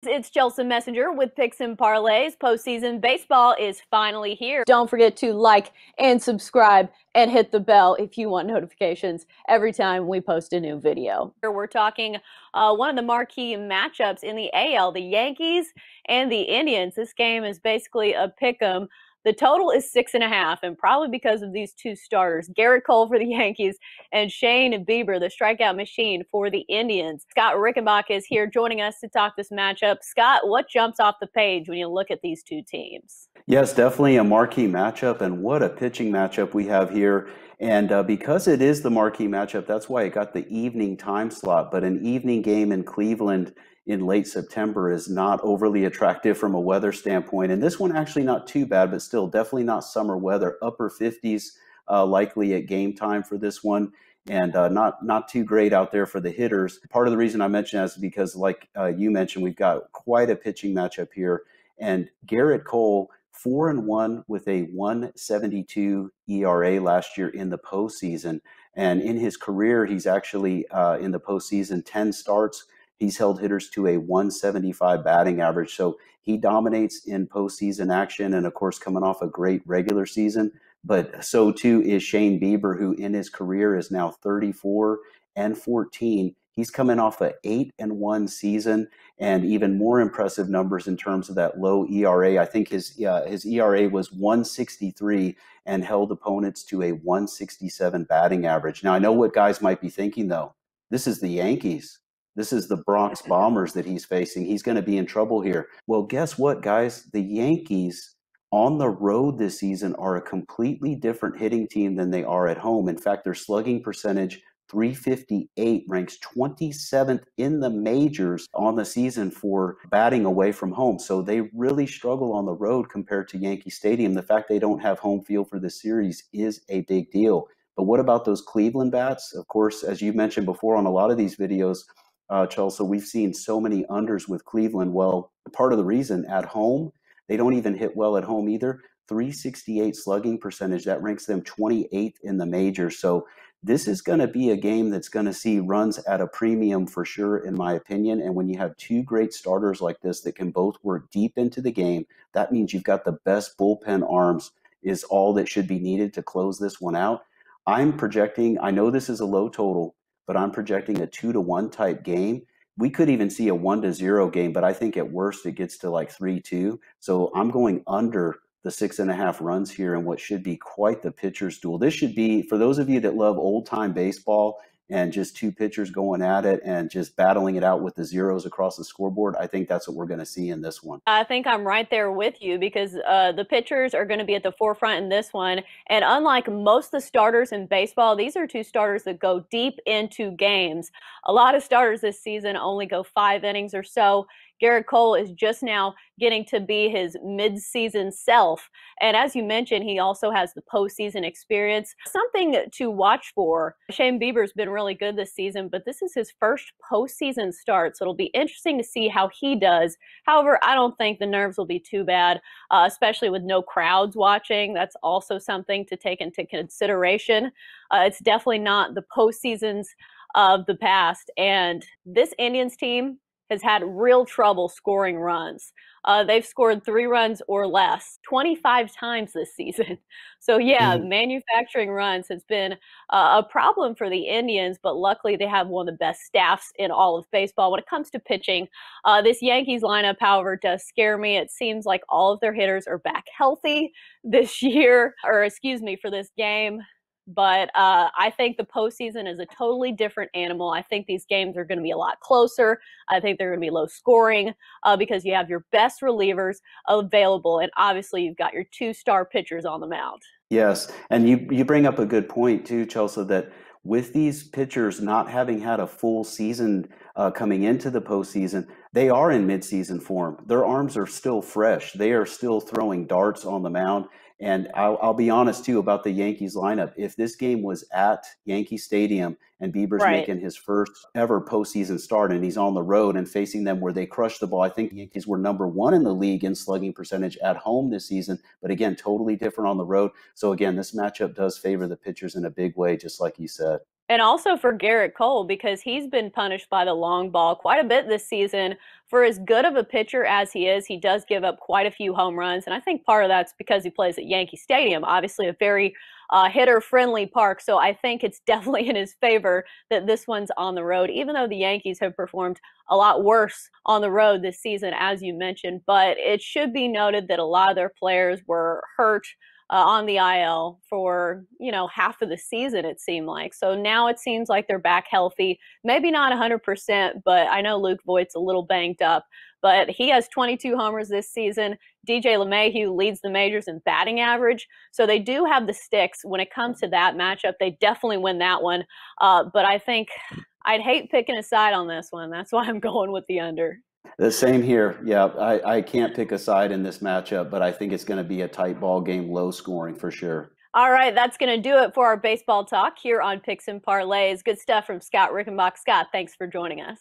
It's Chelsa Messenger with Picks and Parlays. Postseason baseball is finally here. Don't forget to like and subscribe and hit the bell if you want notifications every time we post a new video. We're talking one of the marquee matchups in the AL, the Yankees and the Indians. This game is basically a pick-'em. The total is 6.5, and probably because of these two starters, Gerrit Cole for the Yankees and Shane Bieber, the strikeout machine for the Indians. Scott Rickenbach is here joining us to talk this matchup. Scott, what jumps off the page when you look at these two teams? Yes, definitely a marquee matchup, and what a pitching matchup we have here. And because it is the marquee matchup, that's why it got the evening time slot. But an evening game in Cleveland in late September is not overly attractive from a weather standpoint. And this one actually not too bad, but still definitely not summer weather. Upper 50s likely at game time for this one. And not too great out there for the hitters. Part of the reason I mentioned that is because, like you mentioned, we've got quite a pitching matchup here. And Gerrit Cole, 4-1 with a 1.72 ERA last year in the postseason. And in his career, he's actually in the postseason 10 starts. He's held hitters to a 175 batting average. So he dominates in postseason action, and of course, coming off a great regular season. But so too is Shane Bieber, who in his career is now 34-14. He's coming off a 8-1 season, and even more impressive numbers in terms of that low ERA. I think his ERA was 1.63 and held opponents to a 1.67 batting average. Now, I know what guys might be thinking, though. This is the Yankees. This is the Bronx Bombers that he's facing. He's going to be in trouble here. Well, guess what, guys? The Yankees on the road this season are a completely different hitting team than they are at home. In fact, their slugging percentage, 358, ranks 27th in the majors on the season for batting away from home. So they really struggle on the road compared to Yankee Stadium. The fact they don't have home field for this series is a big deal. But what about those Cleveland bats? Of course, as you mentioned before on a lot of these videos, Chelsea, we've seen so many unders with Cleveland. Well, part of the reason at home, they don't even hit well at home either. 368 slugging percentage, that ranks them 28th in the majors. So this is going to be a game that's going to see runs at a premium for sure, in my opinion. And when you have two great starters like this that can both work deep into the game, that means you've got the best bullpen arms is all that should be needed to close this one out. I'm projecting, I know this is a low total, but I'm projecting a 2-1 type game. We could even see a 1-0 game, but I think at worst it gets to like 3-2. So I'm going under the 6.5 runs here in what should be quite the pitcher's duel. This should be, for those of you that love old time baseball and just two pitchers going at it and just battling it out with the zeros across the scoreboard, I think that's what we're going to see in this one. I think I'm right there with you because the pitchers are going to be at the forefront in this one. And unlike most of the starters in baseball, these are two starters that go deep into games. A lot of starters this season only go 5 innings or so. Gerrit Cole is just now getting to be his mid-season self. And as you mentioned, he also has the postseason experience. Something to watch for. Shane Bieber's been really good this season, but this is his first postseason start, so it'll be interesting to see how he does. However, I don't think the nerves will be too bad, especially with no crowds watching. That's also something to take into consideration. It's definitely not the postseasons of the past. And this Indians team has had real trouble scoring runs. They've scored 3 runs or less 25 times this season. So yeah, manufacturing runs has been a problem for the Indians, but luckily they have one of the best staffs in all of baseball when it comes to pitching. This Yankees lineup, however, does scare me. It seems like all of their hitters are back healthy this year, or excuse me, for this game. But I think the postseason is a totally different animal. I think these games are going to be a lot closer. I think they're going to be low scoring because you have your best relievers available. And obviously, you've got your 2-star pitchers on the mound. Yes, and you bring up a good point too, Chelsea, that with these pitchers not having had a full season coming into the postseason, they are in midseason form. Their arms are still fresh. They are still throwing darts on the mound. And I'll be honest too about the Yankees lineup. If this game was at Yankee Stadium and Bieber's making his first ever postseason start and he's on the road and facing them where they crush the ball, I think the Yankees were #1 in the league in slugging percentage at home this season. But again, totally different on the road. So again, this matchup does favor the pitchers in a big way, just like you said. And also for Gerrit Cole, because he's been punished by the long ball quite a bit this season For as good of a pitcher as he is, he does give up quite a few home runs. And I think part of that's because he plays at Yankee Stadium, obviously a very hitter friendly park. So I think it's definitely in his favor that this one's on the road, even though the Yankees have performed a lot worse on the road this season, as you mentioned. But it should be noted that a lot of their players were hurt on the IL for, half of the season, it seemed like. So now it seems like they're back healthy. Maybe not 100%, but I know Luke Voigt's a little banged up. But he has 22 homers this season. DJ LeMahieu leads the majors in batting average. So they do have the sticks. When it comes to that matchup, they definitely win that one. But I think I'd hate picking a side on this one. That's why I'm going with the under. The same here. Yeah, I can't pick a side in this matchup, but I think it's going to be a tight ball game, low scoring for sure. All right, that's going to do it for our baseball talk here on Picks and Parlays. Good stuff from Scott Rickenbach. Scott, thanks for joining us.